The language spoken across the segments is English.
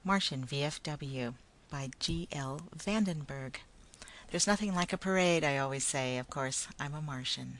Martian V.F.W. by G.L. Vandenburg. There's nothing like a parade, I always say. Of course, I'm a Martian.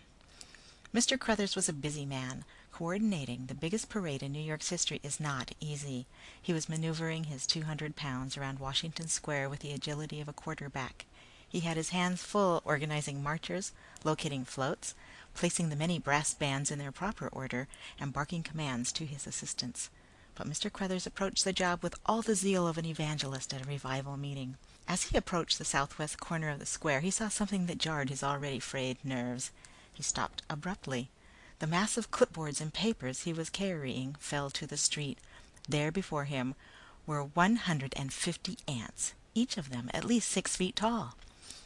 Mr. Crothers was a busy man. Coordinating the biggest parade in New York's history is not easy. He was maneuvering his 200 pounds around Washington Square with the agility of a quarterback. He had his hands full organizing marchers, locating floats, placing the many brass bands in their proper order, and barking commands to his assistants. But Mr. Crothers approached the job with all the zeal of an evangelist at a revival meeting. As he approached the southwest corner of the square, he saw something that jarred his already frayed nerves. He stopped abruptly. The mass of clipboards and papers he was carrying fell to the street. There before him were 150 ants, each of them at least 6 feet tall.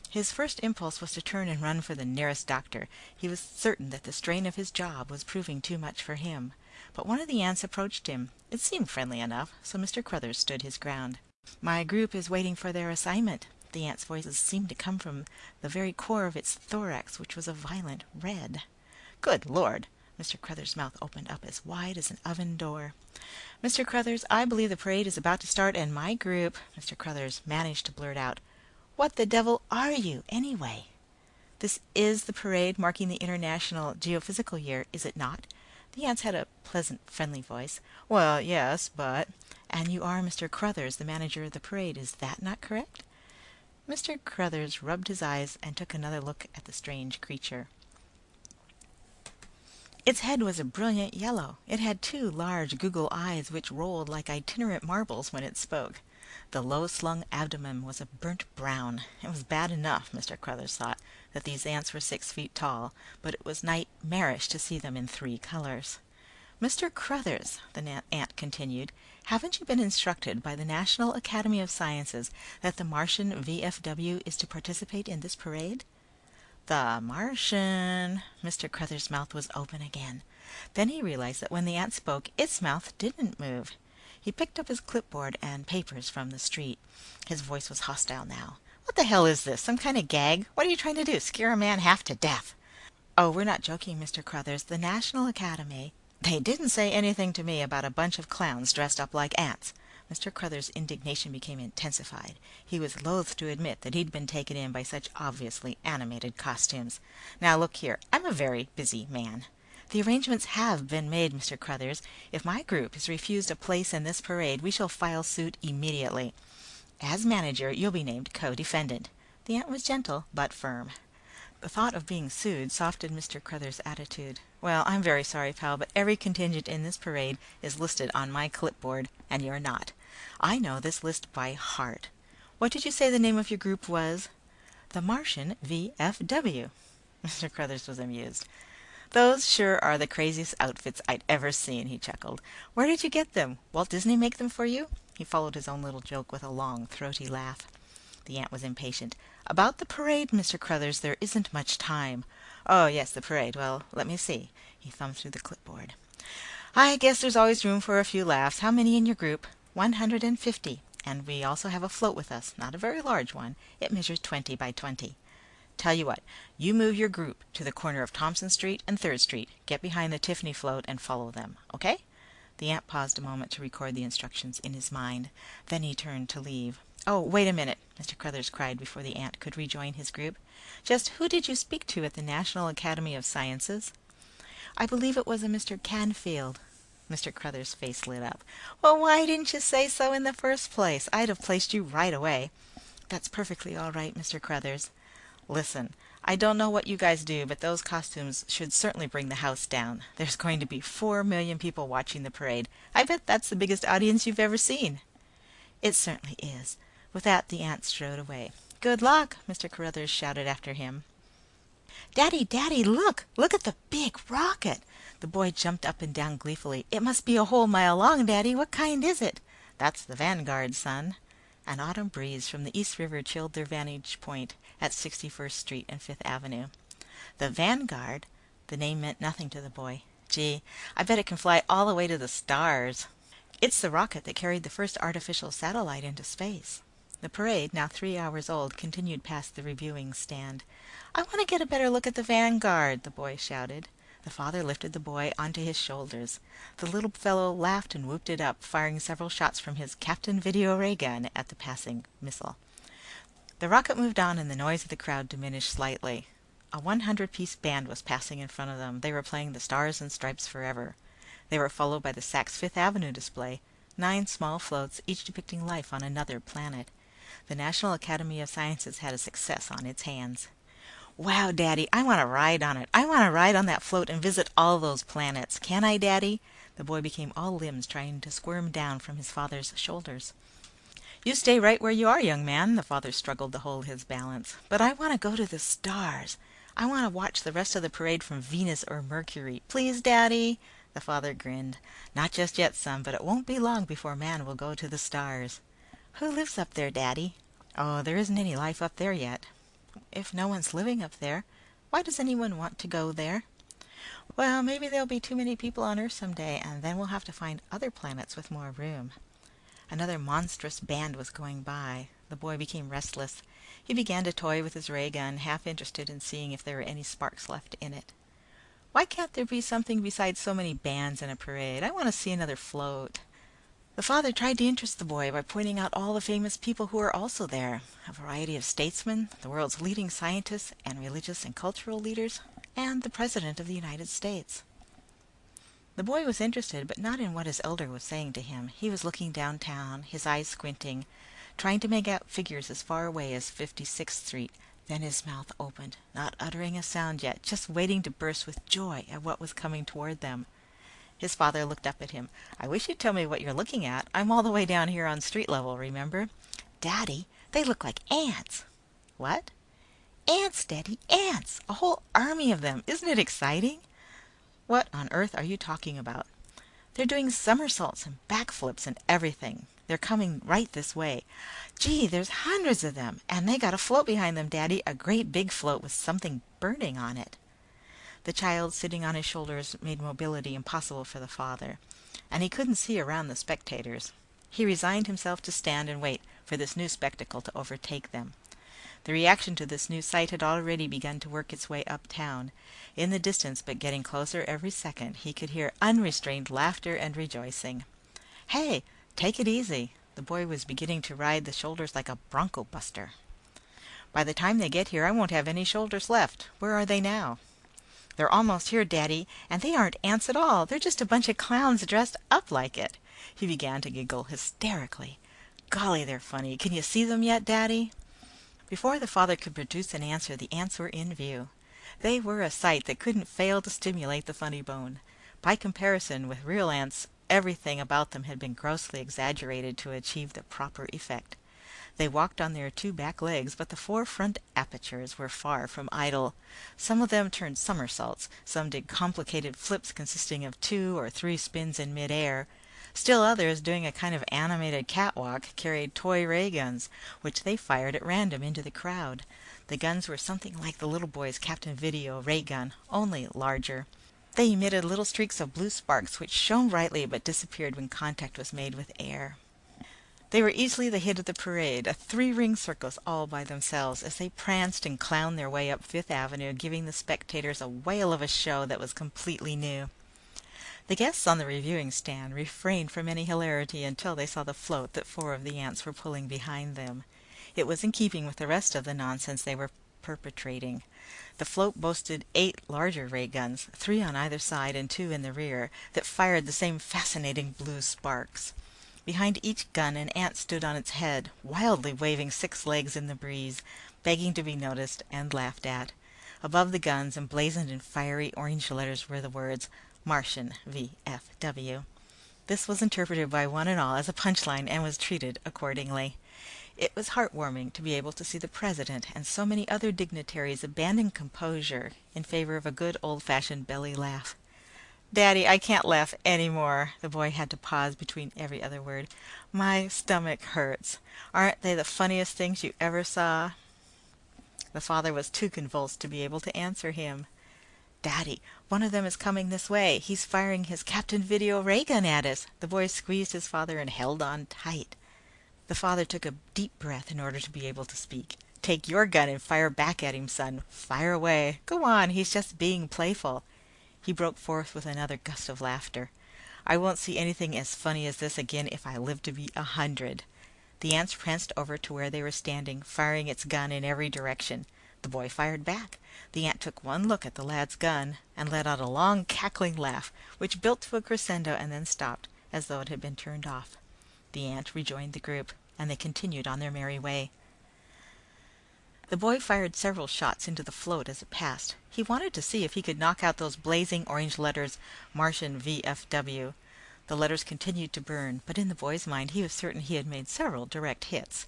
His first impulse was to turn and run for the nearest doctor. He was certain that the strain of his job was proving too much for him. But one of the ants approached him. It seemed friendly enough, so Mr. Crothers stood his ground. "My group is waiting for their assignment." The ant's voices seemed to come from the very core of its thorax, which was a violent red. "Good Lord!" Mr. Crothers' mouth opened up as wide as an oven door. "Mr. Crothers, I believe the parade is about to start, and my group—" Mr. Crothers managed to blurt out, "What the devil are you, anyway?" "This is the parade marking the International Geophysical Year, is it not?" The ants had a pleasant, friendly voice. "Well, yes, but—" "And you are Mr. Crothers, the manager of the parade, is that not correct?" Mr. Crothers rubbed his eyes and took another look at the strange creature. Its head was a brilliant yellow. It had 2 large goggle eyes which rolled like itinerant marbles when it spoke. The low-slung abdomen was a burnt brown. It was bad enough, Mr. Crothers thought, that these ants were 6 feet tall, but it was nightmarish to see them in 3 colors. "Mr. Crothers," the ant continued, "haven't you been instructed by the National Academy of Sciences that the Martian V.F.W. is to participate in this parade?" "The Martian—" Mr. Crothers' mouth was open again. Then he realized that when the ant spoke, its mouth didn't move. He picked up his clipboard and papers from the street. His voice was hostile now. "What the hell is this? Some kind of gag? What are you trying to do? Scare a man half to death?" "Oh, we're not joking, Mr. Crothers. The National Academy—" "They didn't say anything to me about a bunch of clowns dressed up like ants." Mr. Crothers' indignation became intensified. He was loath to admit that he'd been taken in by such obviously animated costumes. "Now look here, I'm a very busy man." "The arrangements have been made, Mr. Crothers. If my group is refused a place in this parade, we shall file suit immediately. As manager, you'll be named co-defendant." The ant was gentle but firm. The thought of being sued softened Mr. Crothers' attitude. "Well, I'm very sorry, pal, but every contingent in this parade is listed on my clipboard, and you're not. I know this list by heart. What did you say the name of your group was?" "The Martian V.F.W." Mr. Crothers was amused. "Those sure are the craziest outfits I'd ever seen," he chuckled. "Where did you get them? Walt Disney make them for you?" He followed his own little joke with a long, throaty laugh. The ant was impatient. "About the parade, Mr. Crothers, there isn't much time." "Oh, yes, the parade. Well, let me see." He thumbed through the clipboard. "I guess there's always room for a few laughs. How many in your group?" 150. And we also have a float with us. Not a very large one. It measures 20 by 20. "Tell you what, you move your group to the corner of Thompson Street and 3rd Street. Get behind the Tiffany float and follow them. Okay?" The ant paused a moment to record the instructions in his mind. Then he turned to leave. "Oh, wait a minute," Mr. Crothers cried before the ant could rejoin his group. "Just who did you speak to at the National Academy of Sciences?" "I believe it was a Mr. Canfield." Mr. Crothers' face lit up. "Well, why didn't you say so in the first place? I'd have placed you right away." "That's perfectly all right, Mr. Crothers." "Listen, I don't know what you guys do, but those costumes should certainly bring the house down. There's going to be 4 million people watching the parade. I bet that's the biggest audience you've ever seen." "It certainly is." With that, the ant strode away. "Good luck!" Mr. Crothers shouted after him. "Daddy, Daddy, look! Look at the big rocket!" The boy jumped up and down gleefully. "It must be a whole mile long, Daddy. What kind is it?" "That's the Vanguard, son." An autumn breeze from the East River chilled their vantage point at 61st Street and 5th Avenue. The Vanguard? The name meant nothing to the boy. "Gee, I bet it can fly all the way to the stars." "It's the rocket that carried the first artificial satellite into space." The parade, now 3 hours old, continued past the reviewing stand. "I want to get a better look at the Vanguard," the boy shouted. The father lifted the boy onto his shoulders. The little fellow laughed and whooped it up, firing several shots from his Captain Video ray gun at the passing missile. The rocket moved on and the noise of the crowd diminished slightly. A 100-piece band was passing in front of them. They were playing the Stars and Stripes Forever. They were followed by the Saks Fifth Avenue display, 9 small floats, each depicting life on another planet. The National Academy of Sciences had a success on its hands. "Wow, Daddy, I want to ride on it. I want to ride on that float and visit all those planets. Can I, Daddy?" The boy became all limbs, trying to squirm down from his father's shoulders. "You stay right where you are, young man." The father struggled to hold his balance. "But I want to go to the stars. I want to watch the rest of the parade from Venus or Mercury. Please, Daddy?" The father grinned. "Not just yet, son, but it won't be long before man will go to the stars." "Who lives up there, Daddy?" "Oh, there isn't any life up there yet." "If no one's living up there, why does anyone want to go there?" "Well, maybe there'll be too many people on Earth someday, and then we'll have to find other planets with more room." Another monstrous band was going by. The boy became restless. He began to toy with his ray gun, half interested in seeing if there were any sparks left in it. "Why can't there be something besides so many bands in a parade? I want to see another float." The father tried to interest the boy by pointing out all the famous people who were also there. A variety of statesmen, the world's leading scientists and religious and cultural leaders, and the President of the United States. The boy was interested, but not in what his elder was saying to him. He was looking downtown, his eyes squinting, trying to make out figures as far away as 56th Street. Then his mouth opened, not uttering a sound yet, just waiting to burst with joy at what was coming toward them. His father looked up at him. "I wish you'd tell me what you're looking at. I'm all the way down here on street level, remember?" "Daddy, they look like ants." "What?" "Ants, Daddy, ants! A whole army of them. Isn't it exciting?" "What on earth are you talking about?" "They're doing somersaults and backflips and everything. They're coming right this way. Gee, there's hundreds of them, and they got a float behind them, Daddy, a great big float with something burning on it." The child sitting on his shoulders made mobility impossible for the father, and he couldn't see around the spectators. He resigned himself to stand and wait for this new spectacle to overtake them. The reaction to this new sight had already begun to work its way uptown. In the distance, but getting closer every second, he could hear unrestrained laughter and rejoicing. "Hey, take it easy." The boy was beginning to ride the shoulders like a bronco buster. "By the time they get here, I won't have any shoulders left. Where are they now?" "They're almost here, Daddy, and they aren't ants at all. They're just a bunch of clowns dressed up like it." He began to giggle hysterically. "Golly, they're funny. Can you see them yet, Daddy?" Before the father could produce an answer, the ants were in view. They were a sight that couldn't fail to stimulate the funny bone. By comparison with real ants, everything about them had been grossly exaggerated to achieve the proper effect. They walked on their 2 back legs, but the 4 front apertures were far from idle. Some of them turned somersaults, some did complicated flips consisting of 2 or 3 spins in midair. Still others, doing a kind of animated catwalk, carried toy ray guns, which they fired at random into the crowd. The guns were something like the little boy's Captain Video ray gun, only larger. They emitted little streaks of blue sparks, which shone brightly but disappeared when contact was made with air. They were easily the hit of the parade, a 3-ring circus all by themselves, as they pranced and clowned their way up Fifth Avenue, giving the spectators a whale of a show that was completely new. The guests on the reviewing stand refrained from any hilarity until they saw the float that 4 of the ants were pulling behind them. It was in keeping with the rest of the nonsense they were perpetrating. The float boasted 8 larger ray guns, 3 on either side and 2 in the rear, that fired the same fascinating blue sparks. Behind each gun an ant stood on its head, wildly waving 6 legs in the breeze, begging to be noticed and laughed at. Above the guns, emblazoned in fiery orange letters, were the words, "Martian V.F.W." This was interpreted by one and all as a punchline and was treated accordingly. It was heartwarming to be able to see the president and so many other dignitaries abandon composure in favor of a good old-fashioned belly laugh. "Daddy, I can't laugh any more." The boy had to pause between every other word. "My stomach hurts. Aren't they the funniest things you ever saw?" The father was too convulsed to be able to answer him. "Daddy, one of them is coming this way. He's firing his Captain Video ray gun at us." The boy squeezed his father and held on tight. The father took a deep breath in order to be able to speak. "Take your gun and fire back at him, son. Fire away. Go on, he's just being playful." He broke forth with another gust of laughter. "I won't see anything as funny as this again if I live to be 100. The ants pranced over to where they were standing, firing its gun in every direction. The boy fired back. The ant took one look at the lad's gun and let out a long cackling laugh, which built to a crescendo and then stopped, as though it had been turned off. The ant rejoined the group, and they continued on their merry way. The boy fired several shots into the float as it passed. He wanted to see if he could knock out those blazing orange letters, Martian V.F.W. The letters continued to burn, but in the boy's mind he was certain he had made several direct hits.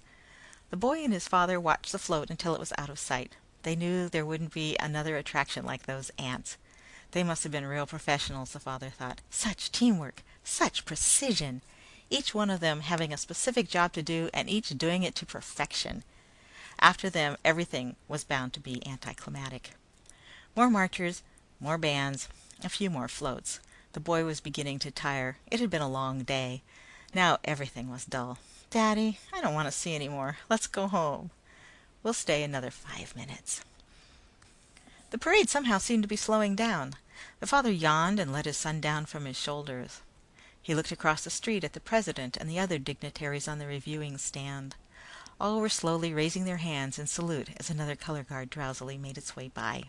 The boy and his father watched the float until it was out of sight. They knew there wouldn't be another attraction like those ants. They must have been real professionals, the father thought. Such teamwork, such precision. Each one of them having a specific job to do, and each doing it to perfection. After them, everything was bound to be anticlimactic. More marchers, more bands, a few more floats. The boy was beginning to tire. It had been a long day. Now everything was dull. "Daddy, I don't want to see any more. Let's go home." "We'll stay another 5 minutes." The parade somehow seemed to be slowing down. The father yawned and let his son down from his shoulders. He looked across the street at the president and the other dignitaries on the reviewing stand. All were slowly raising their hands in salute as another color guard drowsily made its way by.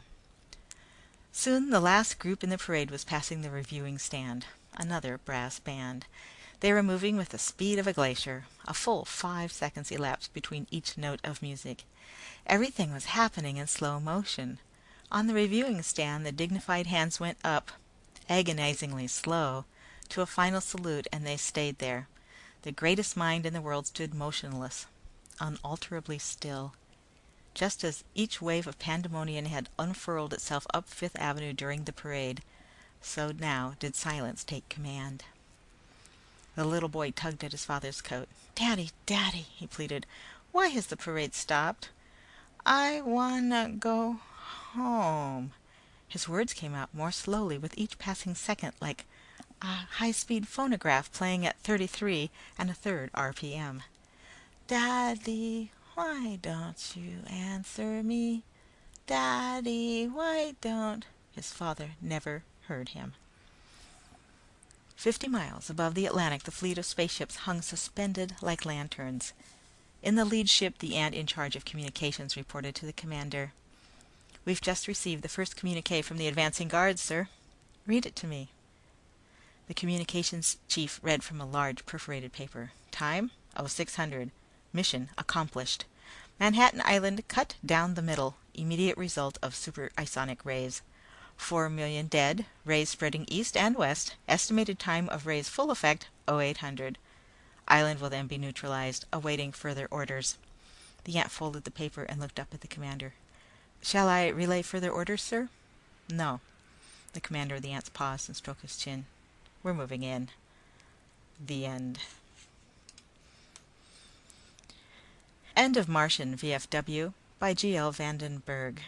Soon the last group in the parade was passing the reviewing stand. Another brass band. They were moving with the speed of a glacier. A full 5 seconds elapsed between each note of music. Everything was happening in slow motion. On the reviewing stand, the dignified hands went up, agonizingly slow, to a final salute, and they stayed there. The greatest mind in the world stood motionless, unalterably still. Just as each wave of pandemonium had unfurled itself up Fifth Avenue during the parade, so now did silence take command. The little boy tugged at his father's coat. "Daddy, Daddy," he pleaded, "why has the parade stopped?" "I wanna go home." His words came out more slowly with each passing second, like a high-speed phonograph playing at 33 1/3 RPM. "Daddy, why don't you answer me? Daddy, why don't—" His father never heard him. 50 miles above the Atlantic, the fleet of spaceships hung suspended like lanterns. In the lead ship, the ant in charge of communications reported to the commander. "We've just received the first communique from the advancing guards, sir." "Read it to me." The communications chief read from a large perforated paper. "Time, 0600. Mission accomplished. Manhattan Island cut down the middle. Immediate result of superisonic rays. 4 million dead. Rays spreading east and west. Estimated time of rays' full effect, 0800. Island will then be neutralized. Awaiting further orders." The ant folded the paper and looked up at the commander. "Shall I relay further orders, sir?" "No." The commander of the ants paused and stroked his chin. "We're moving in." The end. End of Martian V.F.W. by G.L. Vandenburg.